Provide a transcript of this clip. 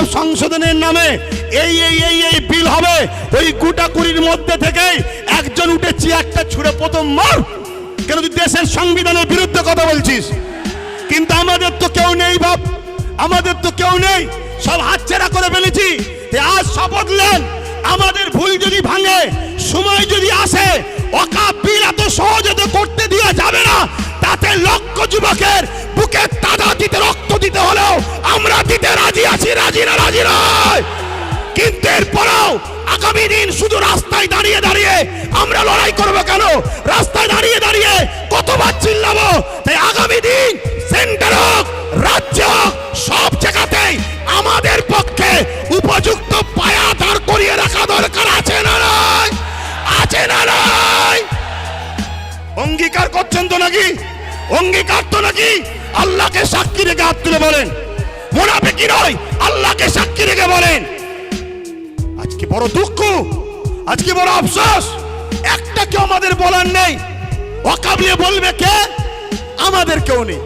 ওয়াকফ সংশোধনের নামে এই বিল হবে, ওই গোটা কুড়ির মধ্যে থেকেই একজন উঠে চেয়ারটা ছুঁড়ে প্রথম মার। কেন তুই দেশের সংবিধানের বিরুদ্ধে কথা বলছিস? কিন্তু আমাদের তো কেউ নেই বাপ, আমাদের তো কেউ নেই, সব হাতছাড়া করে ফেলেছি। আজ শপথ নেন, আমাদের ভুল যদি ভাঙে, সময় যদি আসে, ওয়াকফ বিল এত সহজে তো করতে দেওয়া যাবে না। তাতে লক্ষ যুবকের বুকে তাজা দিতে রক্ত দিতে হলেও আমরা দিতে রাজি আছি, রাজি না রাজি নয়। কিন্তু এরপরেও আগামী দিন শুধু রাস্তায় দাঁড়িয়ে দাঁড়িয়ে আমরা লড়াই করবো কেন? রাস্তায় দাঁড়িয়ে দাঁড়িয়ে কতবার চিল্লাবো? তাই আগামী দিন সেন্টার হোক, রাজ্য হোক, সব জায়গাতেই আমাদের পক্ষে উপযুক্ত পায়া দাঁড় করিয়ে রাখা দরকার আছে না নয়? আছে না নয়? অঙ্গীকার করছেন তো নাকি? অঙ্গীকার তো নাকি? আল্লাহকে সাক্ষী রেখে হাত তুলে বলেন, মুনাফিকি নয়, আল্লাহকে সাক্ষী রেখে বলেন। আজকে বড় দুঃখ, আজকে বড় আফসোস, একটা কেউ আমাদের বলার নেই। ওয়াকফ নিয়ে বলবে কে? আমাদের কেউ নেই।